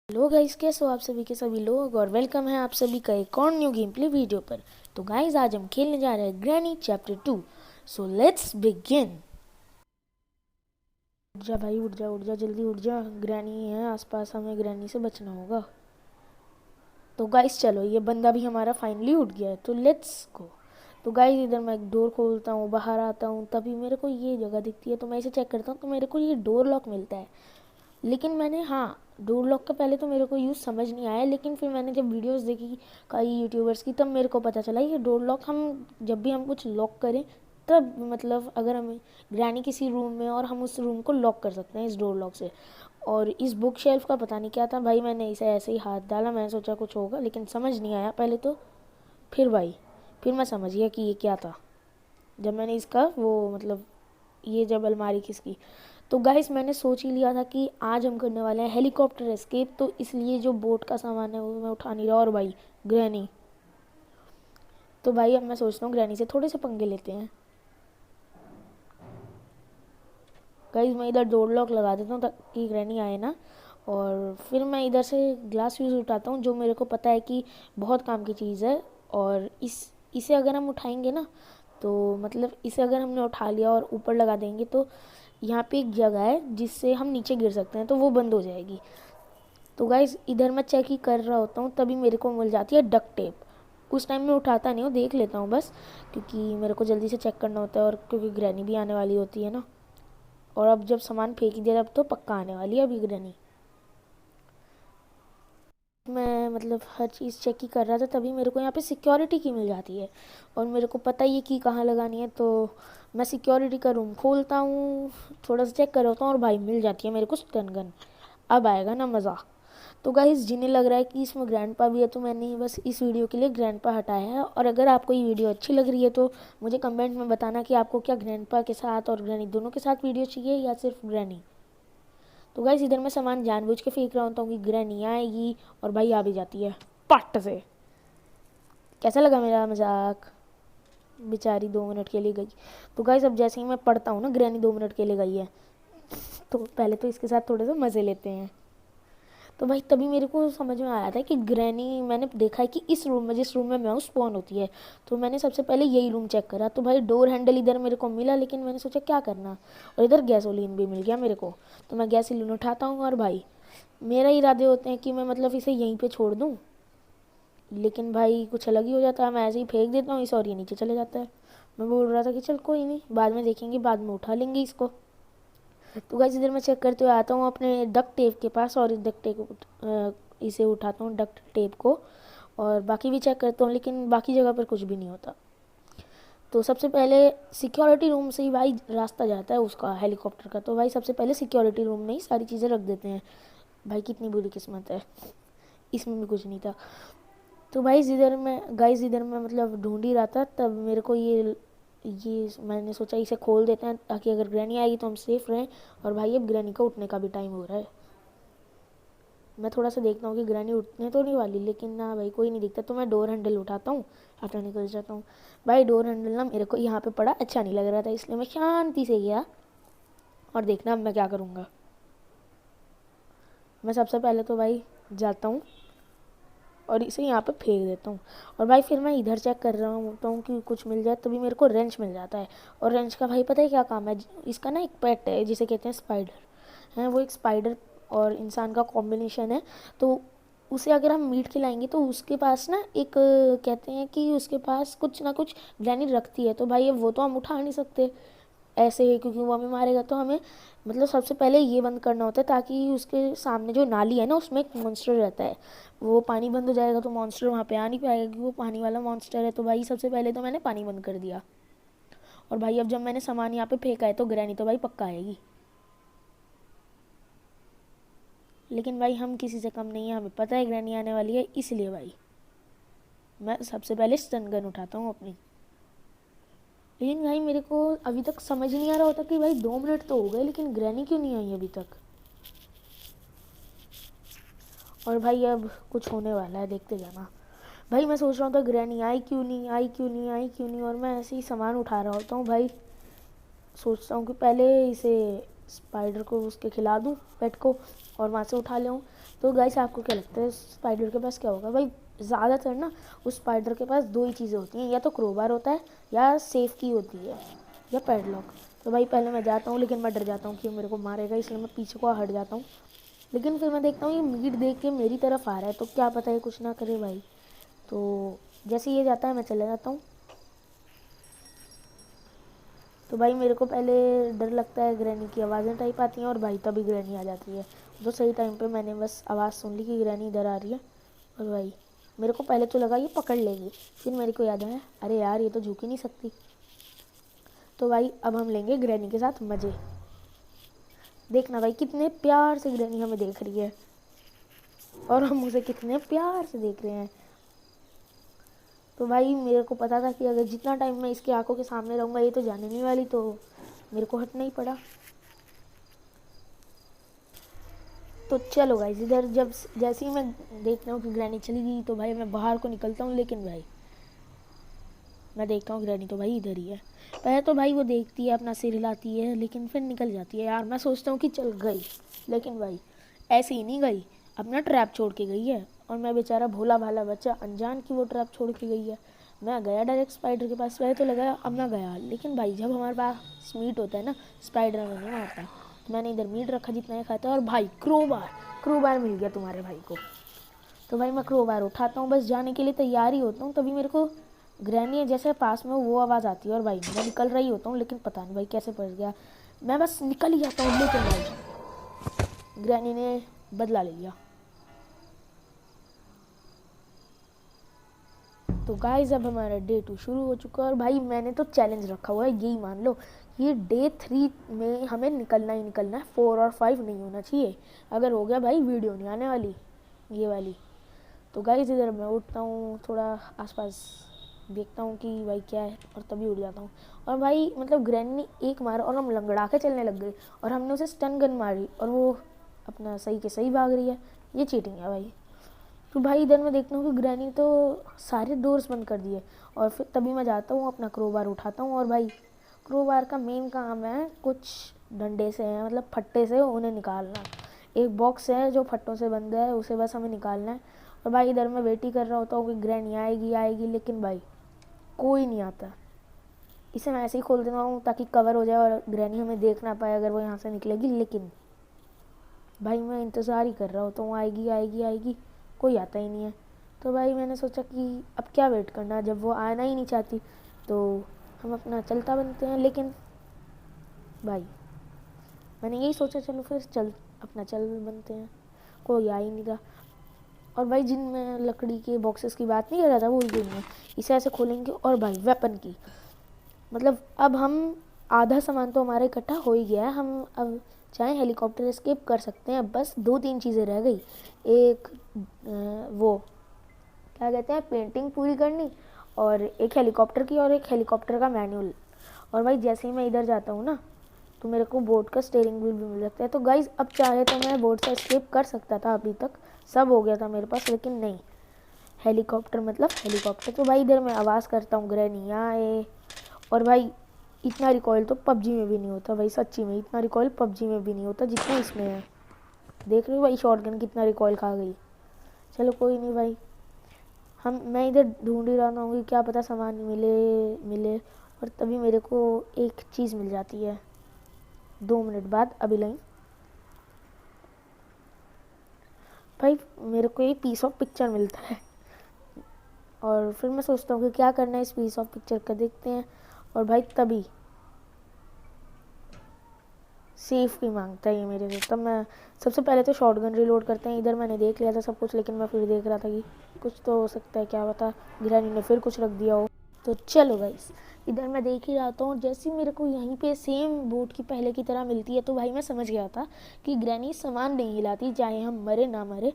Hello guys, कैसे हो आप सभी के सभी लोग और वेलकम है आप सभी का एक और न्यू गेम प्ले वीडियो पर। तो गाइस आज हम खेलने जा रहे हैं granny chapter 2। So let's begin. उठ जा भाई, उठ जा जल्दी उठ जा। ग्रैनी है आसपास, हमें ग्रैनी से बचना होगा। तो गाइस चलो, ये बंदा भी हमारा फाइनली उठ गया है, तो लेट्स गो। तो गाइस इधर मैं एक डोर खोलता हूँ, बाहर आता हूँ, तभी मेरे को ये जगह दिखती है, तो मैं इसे चेक करता हूँ, तो मेरे को ये डोर लॉक मिलता है। लेकिन मैंने डोर लॉक का पहले तो मेरे को यूज़ समझ नहीं आया, लेकिन फिर मैंने जब वीडियोस देखी कई यूट्यूबर्स की, तब मेरे को पता चला ये डोर लॉक हम जब भी हम कुछ लॉक करें, तब मतलब अगर हमें ग्रैनी किसी रूम में और हम उस रूम को लॉक कर सकते हैं इस डोर लॉक से। और इस बुक शेल्फ का पता नहीं क्या था भाई, मैंने इसे ऐसे ही हाथ डाला, मैंने सोचा कुछ होगा, लेकिन समझ नहीं आया पहले तो। फिर मैं समझ गया कि ये क्या था जब मैंने इसका वो मतलब ये जब अलमारी किसकी। तो गाइस मैंने सोच ही लिया था कि आज हम करने वाले हैं हेलीकॉप्टर एस्केप, तो इसलिए जो बोट का सामान है वो मैं उठा नहीं रहा। और भाई ग्रैनी, तो भाई अब मैं सोचता हूँ ग्रैनी से थोड़े से पंगे लेते हैं। गाइस मैं इधर डोर लॉक लगा देता हूँ ताकि ग्रैनी आए ना। और फिर मैं इधर से ग्लास फ्यूज उठाता हूँ, जो मेरे को पता है कि बहुत काम की चीज़ है। और इसे अगर हम उठाएंगे ना, तो मतलब इसे अगर हमने उठा लिया और ऊपर लगा देंगे, तो यहाँ पे एक जगह है जिससे हम नीचे गिर सकते हैं, तो वो बंद हो जाएगी। तो गाइस इधर मैं चेक ही कर रहा होता हूँ, तभी मेरे को मिल जाती है डक्ट टेप। उस टाइम में उठाता नहीं हूँ, देख लेता हूँ बस, क्योंकि मेरे को जल्दी से चेक करना होता है, और क्योंकि ग्रैनी भी आने वाली होती है ना। और अब जब सामान फेंक ही दिया, तब तो पक्का आने वाली है अभी ग्रैनी। मैं मतलब हर चीज़ चेक ही कर रहा था, तभी मेरे को यहाँ पे सिक्योरिटी की मिल जाती है, और मेरे को पता ही है कि कहाँ लगानी है। तो मैं सिक्योरिटी का रूम खोलता हूँ, थोड़ा सा चेक कर होता हूँ, और भाई मिल जाती है मेरे को स्टन गन। अब आएगा ना मज़ा। तो गाइस जिन्हें लग रहा है कि इसमें ग्रैंडपा भी है, तो मैंने बस इस वीडियो के लिए ग्रैंडपा हटाया है। और अगर आपको ये वीडियो अच्छी लग रही है, तो मुझे कमेंट में बताना कि आपको क्या ग्रैंडपा के साथ और ग्रैनी दोनों के साथ वीडियो चाहिए, या सिर्फ ग्रैनी। तो गाइस इधर मैं सामान जानबूझ के फेंक रहा होता हूँ कि ग्रैनी आएगी, और भाई आ भी जाती है पट से। कैसा लगा मेरा मजाक? बेचारी 2 मिनट के लिए गई। तो गाइस अब जैसे ही मैं पढ़ता हूँ ना ग्रैनी 2 मिनट के लिए गई है, तो पहले तो इसके साथ थोड़े से मज़े लेते हैं। तो भाई तभी मेरे को समझ में आया था कि ग्रैनी, मैंने देखा है कि इस रूम में, जिस रूम में मैं हूँ, स्पॉन होती है। तो मैंने सबसे पहले यही रूम चेक करा। तो भाई डोर हैंडल इधर मेरे को मिला, लेकिन मैंने सोचा क्या करना, और इधर गैसोलीन भी मिल गया मेरे को। तो मैं गैसोलीन उठाता हूँ, और भाई मेरा इरादे होते हैं कि मैं मतलब इसे यहीं पे छोड़ दूँ, लेकिन भाई कुछ अलग ही हो जाता है। मैं ऐसे ही फेंक देता हूँ इसे, और ये नीचे चले जाता है। मैं बोल रहा था कि चल कोई नहीं, बाद में देखेंगे, बाद में उठा लेंगे इसको। तो गाइस इधर मैं चेक करते हुए आता हूँ अपने डक्ट टेप के पास, और इस डक्ट टेप इसे उठाता हूँ डक्ट टेप को, और बाकी भी चेक करता हूँ, लेकिन बाकी जगह पर कुछ भी नहीं होता। तो सबसे पहले सिक्योरिटी रूम से ही भाई रास्ता जाता है उसका, हेलीकॉप्टर का। तो भाई सबसे पहले सिक्योरिटी रूम में ही सारी चीज़ें रख देते हैं। भाई कितनी बुरी किस्मत है, इसमें भी कुछ नहीं था। तो भाई इधर मैं मतलब ढूंढ ही रहा था, तब मेरे को ये मैंने सोचा इसे खोल देते हैं, ताकि अगर ग्रैनी आएगी तो हम सेफ रहें। और भाई अब ग्रैनी का उठने का भी टाइम हो रहा है। मैं थोड़ा सा देखता हूँ कि ग्रैनी उठने तो नहीं वाली, लेकिन ना भाई कोई नहीं दिखता, तो मैं डोर हैंडल उठाता हूँ, अपना निकल जाता हूँ। भाई डोर हैंडल ना मेरे को यहाँ पे पड़ा अच्छा नहीं लग रहा था, इसलिए मैं शांति से गया। और देखना अब मैं क्या करूँगा। मैं सबसे पहले तो भाई जाता हूँ और इसे यहाँ पे फेंक देता हूँ। और भाई फिर मैं इधर चेक कर रहा होता हूँ कि कुछ मिल जाए, तभी मेरे को रेंच मिल जाता है। और रेंच का भाई पता है क्या काम है? इसका ना एक पेट है जिसे कहते हैं स्पाइडर। है वो एक स्पाइडर और इंसान का कॉम्बिनेशन है। तो उसे अगर हम मीट खिलाएंगे, तो उसके पास ना एक कहते हैं कि उसके पास कुछ ना कुछ ग्रैनी रखती है। तो भाई अब वो तो हम उठा नहीं सकते ऐसे, क्योंकि वो हमें मारेगा। तो हमें मतलब सबसे पहले ये बंद करना होता है, ताकि उसके सामने जो नाली है ना, उसमें एक मॉन्स्टर रहता है। वो पानी बंद हो जाएगा तो मॉन्स्टर वहाँ पे आ नहीं पाएगा, क्योंकि वो पानी वाला मॉन्स्टर है। तो भाई सबसे पहले तो मैंने पानी बंद कर दिया। और भाई अब जब मैंने सामान यहाँ पे फेंका है, तो ग्रैनी तो भाई पक्का आएगी। लेकिन भाई हम किसी से कम नहीं है, हमें पता है ग्रैनी आने वाली है, इसलिए भाई मैं सबसे पहले स्टन गन उठाता हूँ अपनी। लेकिन भाई मेरे को अभी तक समझ नहीं आ रहा होता कि भाई 2 मिनट तो हो गए, लेकिन ग्रैनी क्यों नहीं आई अभी तक। और भाई अब कुछ होने वाला है, देखते जाना। भाई मैं सोच रहा हूँ था ग्रैनी आई क्यों नहीं, आई क्यों नहीं, आई क्यों नहीं। और मैं ऐसे ही सामान उठा रहा होता हूँ भाई, सोचता हूँ कि पहले इसे स्पाइडर को उसके खिला दूँ पेट को, और वहाँ से उठा ले। तो गाइस आपको क्या लगता है स्पाइडर के पास क्या होगा? भाई ज़्यादातर ना उस स्पाइडर के पास दो ही चीज़ें होती हैं, या तो क्रोबार होता है या सेफ की होती है या पैडलॉक। तो भाई पहले मैं जाता हूँ, लेकिन मैं डर जाता हूँ कि मेरे को मारेगा, इसलिए मैं पीछे को हट जाता हूँ। लेकिन फिर मैं देखता हूँ ये मीट देख के मेरी तरफ आ रहा है, तो क्या पता है कुछ ना करे भाई। तो जैसे ये जाता है मैं चला जाता हूँ। तो भाई मेरे को पहले डर लगता है, ग्रैनी की आवाज़ें टाइप आती हैं और भाई तभी ग्रैनी आ जाती है। तो सही टाइम पे मैंने बस आवाज़ सुन ली कि ग्रैनी इधर आ रही है। और भाई मेरे को पहले तो लगा ये पकड़ लेगी, फिर मेरे को याद आया अरे यार ये तो झुक ही नहीं सकती। तो भाई अब हम लेंगे ग्रैनी के साथ मज़े। देखना भाई कितने प्यार से ग्रैनी हमें देख रही है और हम उसे कितने प्यार से देख रहे हैं। तो भाई मेरे को पता था कि अगर जितना टाइम मैं इसकी आंखों के सामने रहूँगा ये तो जाने नहीं वाली, तो मेरे को हटना ही पड़ा। तो चलो गाइस इधर जब जैसे ही मैं देखता हूँ कि ग्रैनी चली गई तो भाई मैं बाहर को निकलता हूँ, लेकिन भाई मैं देखता हूँ ग्रैनी तो भाई इधर ही है। पहले तो भाई वो देखती है, अपना सिर हिलाती है, लेकिन फिर निकल जाती है। यार मैं सोचता हूँ कि चल गई, लेकिन भाई ऐसे ही नहीं गई, अपना ट्रैप छोड़ के गई है। और मैं बेचारा भोला भाला बच्चा अनजान की वो ट्रैप छोड़ के गई है। मैं गया डायरेक्ट स्पाइडर के पास, पहले तो लगा अब मैं गया, लेकिन भाई जब हमारे पास मीट होता है ना, स्पाइडर हमें नहीं मारता। तो मैंने इधर मीट रखा जितना ही खाता है, और भाई क्रोबार मिल गया तुम्हारे भाई को। तो भाई मैं क्रोबार उठाता हूँ, बस जाने के लिए तैयार ही होता हूँ, तभी मेरे को ग्रैनी जैसे पास में वो आवाज़ आती है। और भाई मैं निकल रही होता हूँ, लेकिन पता नहीं भाई कैसे पड़ गया, मैं बस निकल ही जाता हूँ, लेकिन भाई ग्रैनी ने बदला ले लिया। तो गाइस अब हमारा डे 2 शुरू हो चुका है, और भाई मैंने तो चैलेंज रखा हुआ है, यही मान लो ये डे 3 में हमें निकलना ही निकलना है, 4 और 5 नहीं होना चाहिए। अगर हो गया भाई वीडियो नहीं आने वाली ये वाली। तो गाइस इधर मैं उठता हूँ, थोड़ा आसपास देखता हूँ कि भाई क्या है, और तभी उठ जाता हूँ। और भाई मतलब ग्रैनी ने एक मारा और हम लंगड़ा के चलने लग गए, और हमने उसे स्टन गन मारी और वो अपना सही के सही भाग रही है। ये चीटिंग है भाई। तो भाई इधर मैं देखता हूँ कि ग्रैनी तो सारे डोर्स बंद कर दिए, और फिर तभी मैं जाता हूँ अपना क्रोबार उठाता हूँ। और भाई क्रोबार का मेन काम है कुछ डंडे से है, मतलब फट्टे से उन्हें निकालना। एक बॉक्स है जो फट्टों से बंद है, उसे बस हमें निकालना है। और भाई इधर मैं वेट ही कर रहा होता हूँ कि ग्रैनी आएगी, लेकिन भाई कोई नहीं आता। इसे मैं ऐसे ही खोल देता हूँ ताकि कवर हो जाए और ग्रैनी हमें देख ना पाए अगर वो यहाँ से निकलेगी। लेकिन भाई मैं इंतज़ार ही कर रहा होता हूँ, आएगी, कोई आता ही नहीं है। तो भाई मैंने सोचा कि अब क्या वेट करना, जब वो आना ही नहीं चाहती तो हम अपना चलता बनते हैं। लेकिन भाई मैंने यही सोचा चलो फिर चल बनते हैं, कोई आ ही नहीं था। और भाई जिन मैं लकड़ी के बॉक्सेस की बात नहीं कर रहा था, वो ही मैं इसे ऐसे खोलेंगे। और भाई वेपन की मतलब अब हम आधा सामान तो हमारा इकट्ठा हो ही गया है, हम अब चाहे हेलीकॉप्टर एस्केप कर सकते हैं। बस 2-3 चीज़ें रह गई, एक वो क्या कहते हैं पेंटिंग पूरी करनी, और एक हेलीकॉप्टर की, और एक हेलीकॉप्टर का मैनुअल। और भाई जैसे ही मैं इधर जाता हूँ ना, तो मेरे को बोट का स्टीयरिंग व्हील भी मिल जाता है। तो गाइज अब चाहे तो मैं बोट से एस्केप कर सकता था, अभी तक सब हो गया था मेरे पास, लेकिन नहीं, हेलीकॉप्टर मतलब हेलीकॉप्टर। तो भाई इधर मैं आवाज़ करता हूँ ग्रैनी आए। और भाई इतना रिकॉयल तो पबजी में भी नहीं होता भाई, सच्ची में इतना रिकॉयल पबजी में भी नहीं होता जितना इसमें है। देख रहे हो भाई शॉटगन कितना रिकॉयल खा गई। चलो कोई नहीं भाई, मैं इधर ढूंढ ही रहा हूँ कि क्या पता सामान मिले। और तभी मेरे को एक चीज़ मिल जाती है 2 मिनट बाद। अभी नहीं भाई मेरे को एक पीस ऑफ पिक्चर मिलता है, और फिर मैं सोचता हूँ कि क्या करना है इस पीस ऑफ पिक्चर का, देखते हैं। और भाई तभी सेफ की मांगता है ये मेरे से। तब मैं सबसे पहले तो शॉटगन रिलोड करते हैं। इधर मैंने देख लिया था सब कुछ, लेकिन मैं फिर देख रहा था कि कुछ तो हो सकता है, क्या पता ग्रैनी ने फिर कुछ रख दिया हो। तो चलो गाइस इधर मैं देख ही रहा था, और जैसे मेरे को यहीं पे सेम बोट की पहले की तरह मिलती है, तो भाई मैं समझ गया था कि ग्रैनी सामान नहीं हिलाती, चाहे हम मरे ना मरे,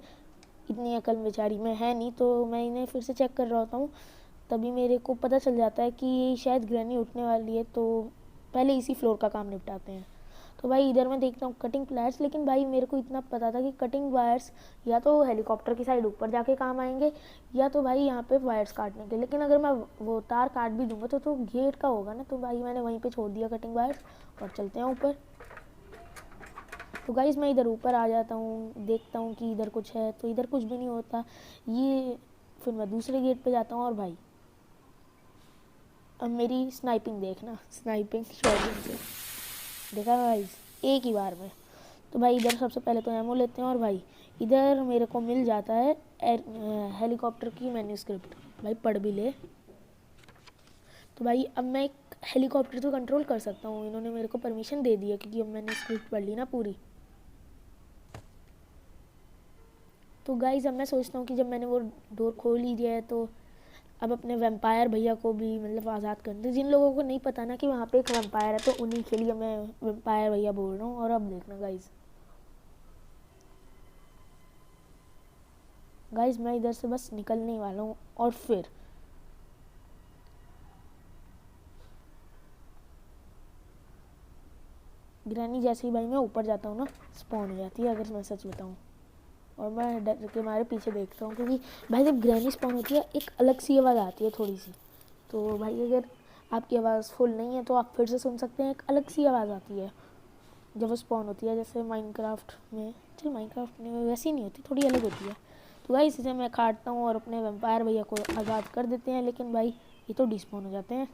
इतनी अकल बेचारी में है नहीं। तो मैं इन्हें फिर से चेक कर रहा होता हूँ, तभी मेरे को पता चल जाता है कि शायद ग्रैनी उठने वाली है, तो पहले इसी फ्लोर का काम निपटाते हैं। तो भाई इधर मैं देखता हूँ कटिंग प्लायर्स, लेकिन भाई मेरे को इतना पता था कि कटिंग वायर्स या तो हेलीकॉप्टर की साइड ऊपर जाके काम आएंगे, या तो भाई यहाँ पे वायर्स काटने के। लेकिन अगर मैं वो तार काट भी दूंगा तो गेट का होगा ना, तो भाई मैंने वहीं पे छोड़ दिया कटिंग वायर्स और चलते हैं ऊपर। तो गाइस मैं इधर ऊपर आ जाता हूँ, देखता हूँ कि इधर कुछ है, तो इधर कुछ भी नहीं होता। ये फिर मैं दूसरे गेट पे जाता हूँ और भाई अब मेरी स्नाइपिंग देखना, स्नाइपिंग शॉटगन से देखा गाइस एक ही बार में। तो भाई इधर सबसे पहले तो एमओ लेते हैं और भाई इधर मेरे को मिल जाता है हेलीकॉप्टर की मैन्यूस्क्रिप्ट। भाई पढ़ भी ले। तो भाई अब मैं एक हेलीकॉप्टर तो कंट्रोल कर सकता हूँ, इन्होंने मेरे को परमिशन दे दी है क्योंकि अब मैंने स्क्रिप्ट पढ़ ली ना पूरी। तो गाइज अब मैं सोचता हूँ कि जब मैंने वो डोर खोल ही दिया है तो अब अपने वैम्पायर भैया को भी मतलब आज़ाद कर दे। जिन लोगों को नहीं पता ना कि वहाँ पे एक वैम्पायर है तो उन्हीं के लिए मैं वैम्पायर भैया बोल रहा हूँ। और अब देखना गाइज मैं इधर से बस निकलने वाला हूँ और फिर ग्रैनी जैसे ही भाई मैं ऊपर जाता हूँ ना स्पॉन हो जाती है, अगर मैं सच बताऊँ। और मैं डर के मारे पीछे देखता हूँ क्योंकि भाई जब ग्रैनी स्पॉन होती है एक अलग सी आवाज़ आती है थोड़ी सी। तो भाई अगर आपकी आवाज़ फुल नहीं है तो आप फिर से सुन सकते हैं, एक अलग सी आवाज़ आती है जब वो स्पॉन होती है, जैसे माइनक्राफ्ट में। चल माइनक्राफ्ट में वैसी नहीं होती, थोड़ी अलग होती है। तो भाई इसे मैं काटता हूँ और अपने वैम्पायर भैया को आज़ाद कर देते हैं, लेकिन भाई ये तो डिस्पॉन हो जाते हैं।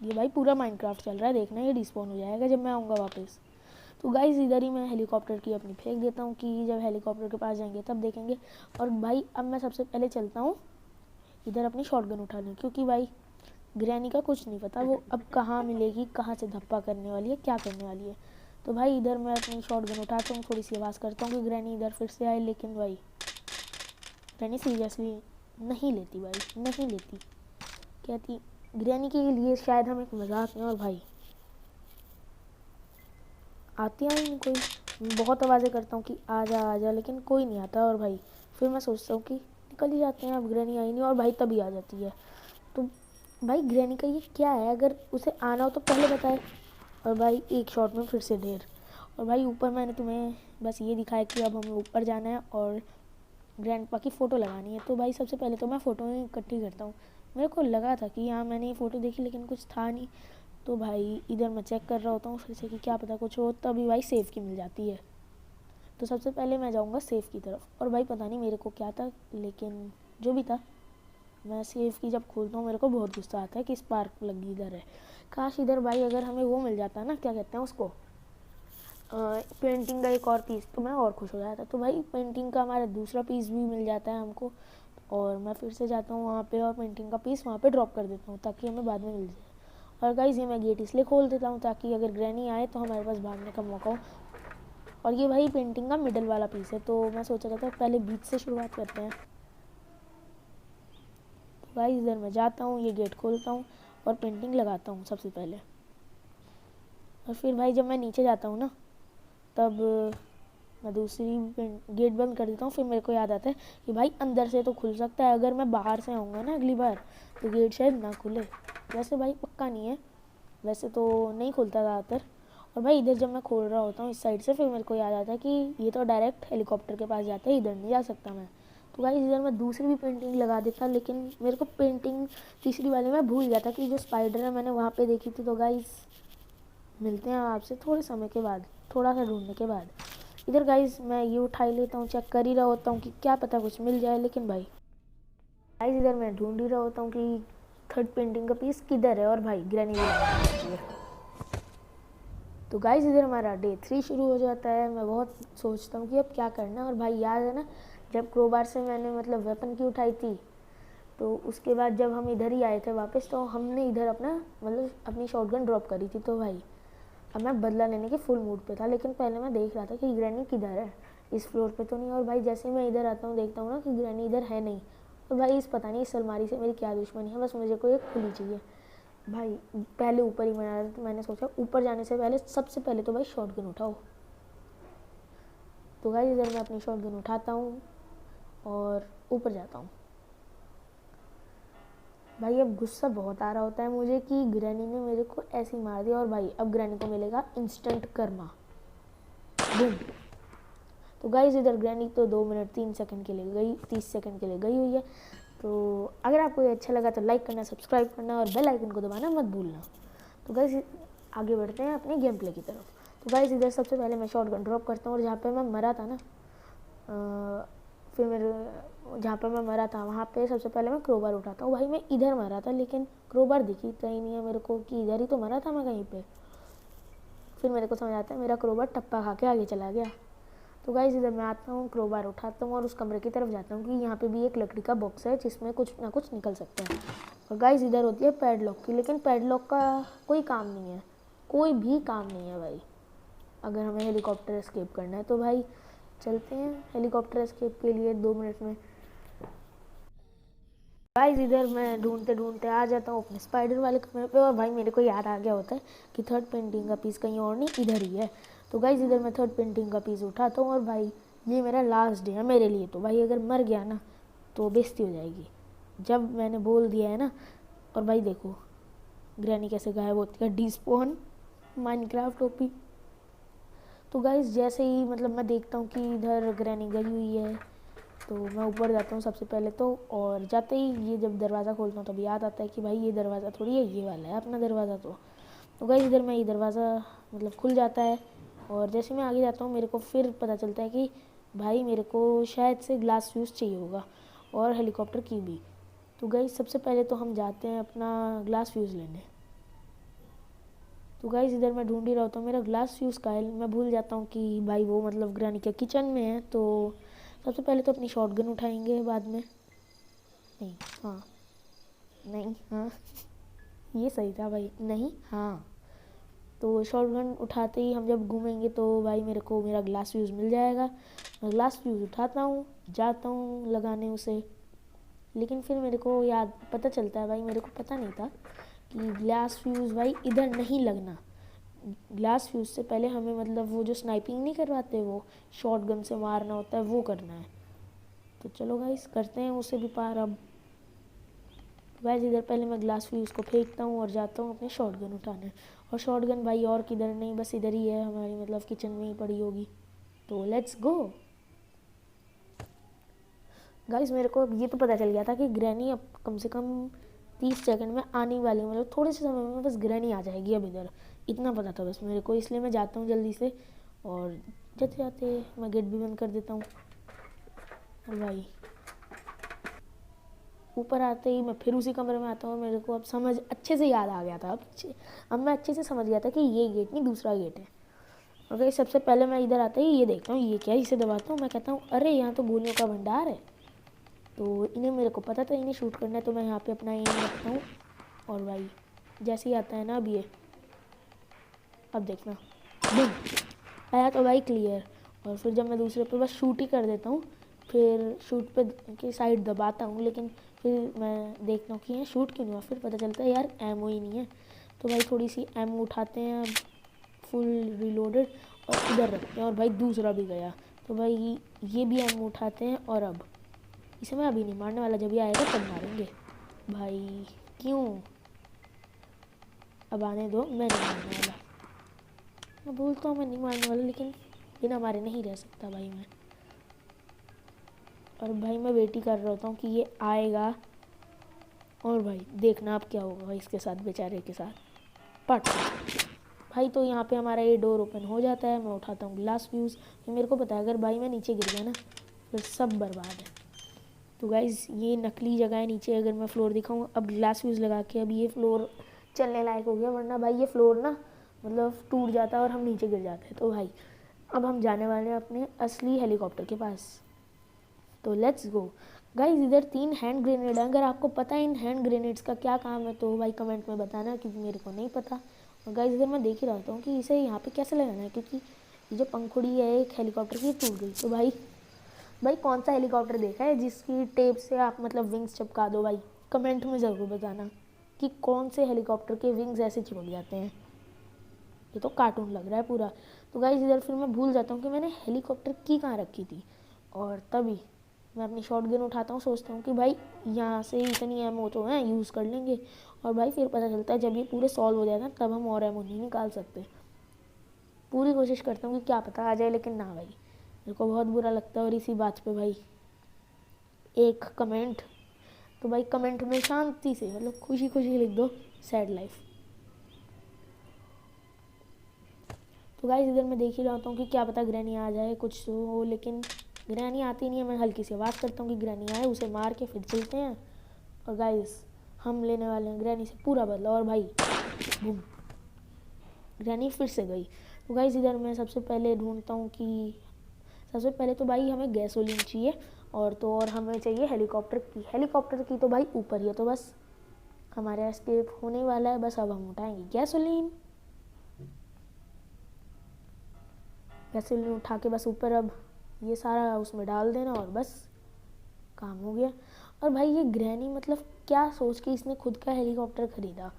ये भाई पूरा माइनक्राफ्ट चल रहा है, देखना ये डिस्पॉन हो जाएगा जब मैं आऊँगा वापस। तो गाइस इधर ही मैं हेलीकॉप्टर की अपनी फेंक देता हूँ कि जब हेलीकॉप्टर के पास जाएंगे तब देखेंगे। और भाई अब मैं सबसे पहले चलता हूँ इधर अपनी शॉटगन उठाने, क्योंकि भाई ग्रैनी का कुछ नहीं पता वो अब कहाँ मिलेगी, कहाँ से धप्पा करने वाली है, क्या करने वाली है। तो भाई इधर मैं अपनी शॉटगन उठाता हूँ, थोड़ी सी आवाज़ करता हूँ कि ग्रैनी इधर फिर से आए, लेकिन भाई ग्रैनी सीरियसली नहीं लेती, भाई नहीं लेती। कहती ग्रैनी के लिए शायद हम एक मजाक में, और भाई आती ही नहीं कोई। बहुत आवाज़ें करता हूँ कि आ जा, लेकिन कोई नहीं आता। और भाई फिर मैं सोचता हूँ कि निकल ही जाते हैं, अब ग्रैनी आई नहीं, और भाई तभी आ जाती है। तो भाई ग्रैनी का ये क्या है, अगर उसे आना हो तो पहले बताए। और भाई एक शॉट में फिर से ढेर। और भाई ऊपर मैंने तुम्हें बस ये दिखाया कि अब हमें ऊपर जाना है और ग्रैंडपा की फ़ोटो लगानी है। तो भाई सबसे पहले तो मैं फ़ोटो इकट्ठी करता हूँ। मेरे को लगा था कि हाँ मैंने ये फ़ोटो देखी, लेकिन कुछ था नहीं। तो भाई इधर मैं चेक कर रहा होता हूँ फिर से कि क्या पता कुछ हो, तभी भाई सेफ़ की मिल जाती है। तो सबसे पहले मैं जाऊँगा सेफ़ की तरफ। और भाई पता नहीं मेरे को क्या था, लेकिन जो भी था, मैं सेफ़ की जब खोलता हूँ मेरे को बहुत गुस्सा आता है कि स्पार्क लगी इधर है। काश इधर भाई अगर हमें वो मिल जाता ना, क्या कहते हैं उसको, पेंटिंग का एक और पीस, तो मैं और खुश हो जाता। तो भाई पेंटिंग का हमारा दूसरा पीस भी मिल जाता है हमको, और मैं फिर से जाता हूँ वहाँ पे और पेंटिंग का पीस वहाँ पे ड्रॉप कर देता हूँ ताकि हमें बाद में मिल जाए। और गाइस ये मैं गेट इसलिए खोल देता हूँ ताकि अगर ग्रैनी आए तो हमारे पास भागने का मौका हो। और ये भाई पेंटिंग का मिडल वाला पीस है, तो मैं सोच रहा था पहले बीच से शुरुआत करते हैं। तो गाइस इधर मैं जाता हूँ, ये गेट खोलता हूँ और पेंटिंग लगाता हूँ सबसे पहले। और फिर भाई जब मैं नीचे जाता हूँ ना, तब मैं दूसरी गेट बंद कर देता हूँ। फिर मेरे को याद आता है कि भाई अंदर से तो खुल सकता है, अगर मैं बाहर से आऊँगा ना अगली बार तो गेट शायद ना खुले। वैसे भाई पक्का नहीं है, वैसे तो नहीं खुलता ज़्यादातर। और भाई इधर जब मैं खोल रहा होता हूँ इस साइड से, फिर मेरे को याद आता है कि ये तो डायरेक्ट हेलीकॉप्टर के पास जाता है, इधर नहीं जा सकता मैं। तो भाई इधर मैं दूसरी भी पेंटिंग लगा देता, लेकिन मेरे को पेंटिंग तीसरी वाले में भूल गया था कि जो स्पाइडर है मैंने वहाँ पे देखी थी। तो गाइस मिलते हैं आपसे थोड़े समय के बाद, थोड़ा सा ढूंढने के बाद। इधर गाइस मैं ये उठा ही लेता हूँ, चेक कर ही रहा होता हूँ कि क्या पता कुछ मिल जाए, लेकिन भाई गाइस इधर मैं ढूंढ ही रहा होता हूँ कि थर्ड पेंटिंग का पीस किधर है, और भाई ग्रैनी भी है। तो गाइस इधर हमारा डे 3 शुरू हो जाता है। मैं बहुत सोचता हूँ कि अब क्या करना है। और भाई याद है ना जब क्रोबार से मैंने मतलब वेपन की उठाई थी, तो उसके बाद जब हम इधर ही आए थे वापस, तो हमने इधर अपना मतलब अपनी शॉटगन ड्रॉप करी थी। तो भाई अब मैं बदला लेने के फुल मूड पे था, लेकिन पहले मैं देख रहा था कि ग्रैनी किधर है, इस फ्लोर पे तो नहीं। और भाई जैसे मैं इधर आता हूँ देखता हूँ ना कि ग्रैनी इधर है नहीं। और भाई इस पता नहीं इस अलमारी से मेरी क्या दुश्मनी है, बस मुझे कोई एक खुली चाहिए। भाई पहले ऊपर ही बना रहा था, तो मैंने सोचा ऊपर जाने से पहले सबसे पहले तो भाई शॉटगन उठाओ। तो भाई इधर मैं अपनी शॉटगन उठाता हूँ और ऊपर जाता हूँ। भाई अब गुस्सा बहुत आ रहा होता है मुझे कि ग्रैनी ने मेरे को ऐसे ही मार दिया, और भाई अब ग्रैनी को मिलेगा इंस्टेंट कर्मा। बूम। तो गाइस इधर ग्रैनी तो 2 मिनट 3 सेकंड के लिए गई, 30 सेकंड के लिए गई हुई है। तो अगर आपको ये अच्छा लगा तो लाइक करना, सब्सक्राइब करना और बेल आइकन को दबाना मत भूलना। तो गाइस आगे बढ़ते हैं अपने गेम प्ले की तरफ। तो गाइस इधर सबसे पहले मैं शॉटगन ड्रॉप करता हूँ और जहाँ पे मैं मरा था ना, फिर मेरे जहाँ पर मैं मरा था वहाँ पे सबसे पहले मैं क्रोबार उठाता हूँ। भाई मैं इधर मरा था लेकिन क्रोबार दिखी कहीं नहीं है मेरे को कि इधर ही तो मरा था मैं कहीं पे। फिर मेरे को समझ आता है मेरा क्रोबार टप्पा खा के आगे चला गया। तो गाइस इधर मैं आता हूँ, क्रोबार उठाता हूँ और उस कमरे की तरफ जाता हूँ कि यहाँ पे भी एक लकड़ी का बॉक्स है जिसमें कुछ ना कुछ निकल सकता है। और गाइस इधर होती है पैडलॉक की, लेकिन पैडलॉक का कोई काम नहीं है, कोई भी काम नहीं है भाई। अगर हमें हेलीकॉप्टर एस्केप करना है तो भाई चलते हैं हेलीकॉप्टर एस्केप के लिए 2 मिनट में। गाइस इधर मैं ढूंढते ढूंढते आ जाता हूँ अपने स्पाइडर वाले कमरे पे और भाई मेरे को याद आ गया होता है कि थर्ड पेंटिंग का पीस कहीं और नहीं इधर ही है। तो गाइस इधर मैं थर्ड पेंटिंग का पीस उठाता हूँ और भाई ये मेरा लास्ट डे है मेरे लिए। तो भाई अगर मर गया ना तो बेइज्जती हो जाएगी, जब मैंने बोल दिया है ना। और भाई देखो ग्रैनी कैसे गायब होती है, डिस्पॉन माइनक्राफ्ट टोपी। तो गाइस जैसे ही मतलब मैं देखता हूँ कि इधर ग्रैनी गई हुई है तो मैं ऊपर जाता हूँ सबसे पहले तो। और जाते ही ये जब दरवाज़ा खोलता हूँ तब याद आता है कि भाई ये दरवाज़ा थोड़ी है, ये वाला है अपना दरवाज़ा। तो गाइस इधर मैं ये दरवाज़ा मतलब खुल जाता है और जैसे मैं आगे जाता हूँ मेरे को फिर पता चलता है कि भाई मेरे को शायद से ग्लास फ्यूज़ चाहिए होगा और हेलीकॉप्टर की भी। तो गाइस सबसे पहले तो हम जाते हैं अपना ग्लास फ्यूज़ लेने। तो गाइस इधर मैं ढूंढ ही रहा होता हूँ मेरा ग्लास फ्यूज़ का है, मैं भूल जाता हूँ कि भाई वो मतलब ग्रैनी के किचन में है। तो सबसे पहले तो अपनी शॉटगन उठाएंगे, बाद में नहीं हाँ नहीं हाँ ये सही था भाई, नहीं हाँ। तो शॉटगन उठाते ही हम जब घूमेंगे तो भाई मेरे को मेरा ग्लास फ्यूज़ मिल जाएगा। मैं ग्लास फ्यूज़ उठाता हूँ, जाता हूँ लगाने उसे, लेकिन फिर मेरे को याद पता चलता है भाई मेरे को पता नहीं था कि ग्लास फ्यूज़ भाई इधर नहीं लगना। ग्लास फ्यूज़ से पहले हमें मतलब वो जो स्नाइपिंग नहीं करवाते वो शॉटगन से मारना होता है वो करना है। तो चलो गाइस करते हैं उसे भी पार अब। गाइस इधर पहले मैं ग्लास फ्यूज़ को फेंकता हूँ और जाता हूँ अपने शॉटगन उठाने। और शॉटगन भाई और किधर नहीं बस इधर ही है हमारी मतलब किचन में ही पड़ी होगी। तो लेट्स गो। गाइस मेरे को ये तो पता चल गया था कि ग्रैनी अब कम से कम 30 सेकंड में आने वाली, मतलब थोड़े से समय में बस ग्रैनी आ जाएगी अब इधर, इतना पता था बस मेरे को। इसलिए मैं जाता हूँ जल्दी से और जाते जाते मैं गेट भी बंद कर देता हूँ। और भाई ऊपर आते ही मैं फिर उसी कमरे में आता हूँ। मेरे को अब समझ अच्छे से याद आ गया था, अब मैं अच्छे से समझ गया था कि ये गेट नहीं दूसरा गेट है। और भाई सबसे पहले मैं इधर आता ही ये देखता हूँ ये क्या है, इसे दबाता हूँ। मैं कहता हूँ अरे यहाँ तो गोलियों का भंडार है। तो इन्हें मेरे को पता था इन्हें शूट करना है, तो मैं यहाँ पे अपना एम रखता हूँ। और भाई जैसे ही आता है ना अब ये, अब देखना बूम आया तो भाई क्लियर। और फिर जब मैं दूसरे पे बस शूट ही कर देता हूँ, फिर शूट पे की साइड दबाता हूँ, लेकिन फिर मैं देखता हूँ कि ये शूट क्यों नहीं हुआ। फिर पता चलता है यार एमओ ही नहीं है। तो भाई थोड़ी सी एमओ उठाते हैं फुल रिलोडेड और इधर रखते हैं। और भाई दूसरा भी गया। तो भाई ये भी एमओ उठाते हैं और अब इसे मैं अभी नहीं मारने वाला, जब ये आएगा तब मारेंगे। भाई क्यों, अब आने दो, मैं नहीं मारने वाला। मैं बोलता हूँ मैं नहीं मारने वाला लेकिन बिना मारे नहीं रह सकता भाई मैं। और भाई मैं वेट ही कर रहा होता हूँ कि ये आएगा। और भाई देखना अब क्या होगा भाई इसके साथ, बेचारे के साथ पट भाई। तो यहाँ पे हमारा ये डोर ओपन हो जाता है। मैं उठाता हूँ ग्लास फ्यूज़। मेरे को पता है अगर भाई मैं नीचे गिर गया ना फिर सब बर्बाद है। तो गाइज़ ये नकली जगह है नीचे, अगर मैं फ्लोर दिखाऊँ अब ग्लास फ्यूज़ लगा के, अब ये फ्लोर चलने लायक हो गया, वरना भाई ये फ्लोर ना मतलब टूट जाता है और हम नीचे गिर जाते हैं। तो भाई अब हम जाने वाले हैं अपने असली हेलीकॉप्टर के पास। तो लेट्स गो। गाइज इधर 3 हैंड ग्रेनेड है, अगर आपको पता है इन हैंड ग्रेनेड्स का क्या काम है तो भाई कमेंट में बताना, क्योंकि मेरे को नहीं पता। और गाइज इधर मैं देख ही रहा हूँ कि इसे यहाँ पे कैसे लगाना है, क्योंकि ये जो पंखुड़ी है एक हेलीकॉप्टर की टूट गई। तो भाई कौन सा हेलीकॉप्टर देखा है जिसकी टेप से आप मतलब विंग्स चिपका दो, भाई कमेंट में ज़रूर बताना कि कौन से हेलीकॉप्टर के विंग्स ऐसे चिपक जाते हैं। ये तो कार्टून लग रहा है पूरा। तो गाइज इधर फिर मैं भूल जाता हूँ कि मैंने हेलीकॉप्टर की कहाँ रखी थी। और तभी मैं अपनी शॉटगन उठाता हूँ, सोचता हूँ कि भाई यहाँ से इतनी एमओ तो है यूज़ कर लेंगे। और भाई फिर पता चलता है जब ये पूरे सॉल्व हो जाता है तब हम और एमओ नहीं निकाल सकते। पूरी कोशिश करता हूँ कि क्या पता आ जाए, लेकिन ना भाई मेरे को बहुत बुरा लगता है। और इसी बात पे भाई एक कमेंट, तो भाई कमेंट में शांति से मतलब खुशी खुशी लिख दो सैड लाइफ। तो गाइस इधर मैं देख ही रहा हूँ कि क्या पता ग्रैनी आ जाए कुछ तो हो, लेकिन ग्रैनी आती नहीं है। मैं हल्की सी आवाज़ करता हूँ कि ग्रैनी आए, उसे मार के फिर चलते हैं। और गाइस हम लेने वाले हैं ग्रैनी से पूरा बदला। और भाई बूम, ग्रैनी फिर से गई। तो गाइस इधर मैं सबसे पहले ढूंढता हूँ कि सबसे पहले तो भाई हमें गैसोलीन चाहिए, और तो और हमें चाहिए हेलीकॉप्टर की। हेलीकॉप्टर की तो भाई ऊपर ही है, तो बस हमारा एस्केप होने वाला है। बस अब हम उठाएंगे गैसोलीन। गैसोलीन उठा के बस ऊपर अब ये सारा उसमें डाल देना और बस काम हो गया। और भाई ये ग्रैनी मतलब क्या सोच के इसने खुद का हेलीकॉप्टर खरीदा।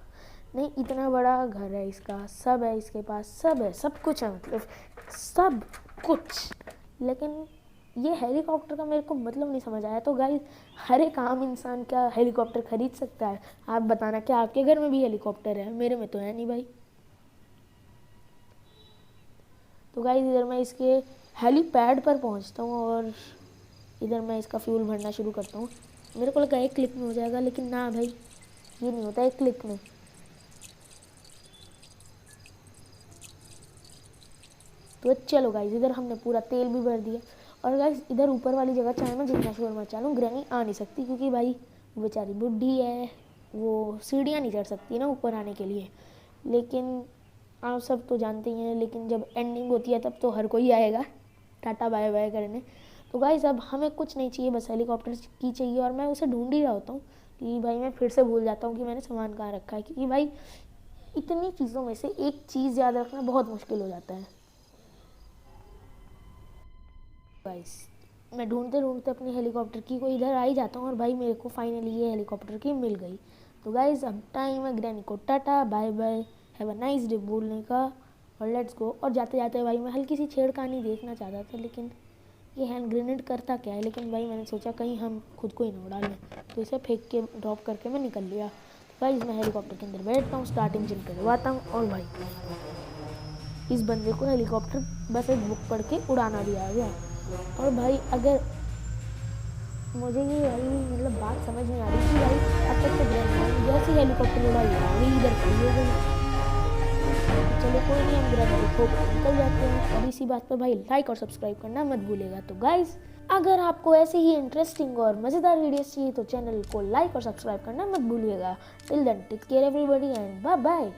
नहीं, इतना बड़ा घर है इसका, सब है इसके पास, सब है, सब कुछ है, मतलब सब कुछ, लेकिन ये हेलीकॉप्टर का मेरे को मतलब नहीं समझ आया। तो गाइस हर एक आम इंसान क्या हेलीकॉप्टर खरीद सकता है? आप बताना, क्या आपके घर में भी हेलीकॉप्टर है? मेरे में तो है नहीं भाई। तो गाइस इधर मैं इसके हेलीपैड पर पहुंचता हूँ और इधर मैं इसका फ्यूल भरना शुरू करता हूँ। मेरे को लगा एक क्लिक में हो जाएगा, लेकिन ना भाई, ये नहीं होता एक क्लिक में। तो चलो गाइस इधर हमने पूरा तेल भी भर दिया। और गाइस इधर ऊपर वाली जगह चाहे मैं जितना शोर मचा लूँ, ग्रैनी आ नहीं सकती, क्योंकि भाई वो बेचारी बुढ़ी है, वो सीढ़ियाँ नहीं चढ़ सकती ना ऊपर आने के लिए। लेकिन आप सब तो जानते ही हैं, लेकिन जब एंडिंग होती है तब तो हर कोई आएगा टाटा बाय बाय करने। तो गाइस अब हमें कुछ नहीं चाहिए, बस हेलीकॉप्टर की चाहिए। और मैं उसे ढूंढ ही रहा होता हूँ कि भाई मैं फिर से भूल जाता हूँ कि मैंने सामान कहाँ रखा है, क्योंकि भाई इतनी चीज़ों में से एक चीज़ याद रखना बहुत मुश्किल हो जाता है। गाइस मैं ढूंढते ढूंढते अपनी हेलीकॉप्टर की को इधर आ ही जाता हूँ, और भाई मेरे को फाइनली ये हेलीकॉप्टर की मिल गई। तो गाइस अब टाइम है ग्रैनी को tata bye bye, have a nice day बोलने का, और लेट्स गो। और जाते जाते भाई मैं हल्की सी छेड़खानी देखना चाहता था, लेकिन ये हैंड ग्रेनेड करता क्या है, लेकिन भाई मैंने सोचा कहीं हम खुद को ही ना उड़ा लें, तो इसे फेंक के ड्रॉप करके मैं निकल लिया। तो भाई मैं हेलीकॉप्टर के अंदर बैठता हूँ, स्टार्ट इंजन करवाता हूँ, और भाई इस बंदे को हेलीकॉप्टर बस एक बुक पढ़ के उड़ाना भी आ गया। और भाई अगर मुझे ये भाई मतलब बात समझ नहीं आ रही कि भाई अब तक तो ग्रैनी जैसे हेलीकॉप्टर उड़ाई अभी इधर खड़ी हो गई। चलो कोई नहीं, हम ग्रैनी को निकल जाते हैं। और इसी बात पर भाई लाइक और सब्सक्राइब करना मत भूलिएगा। तो गाइस अगर आपको ऐसे ही इंटरेस्टिंग और मज़ेदार वीडियोस चाहिए तो चैनल को लाइक और सब्सक्राइब करना मत भूलिएगा। Till then take care everybody and bye bye.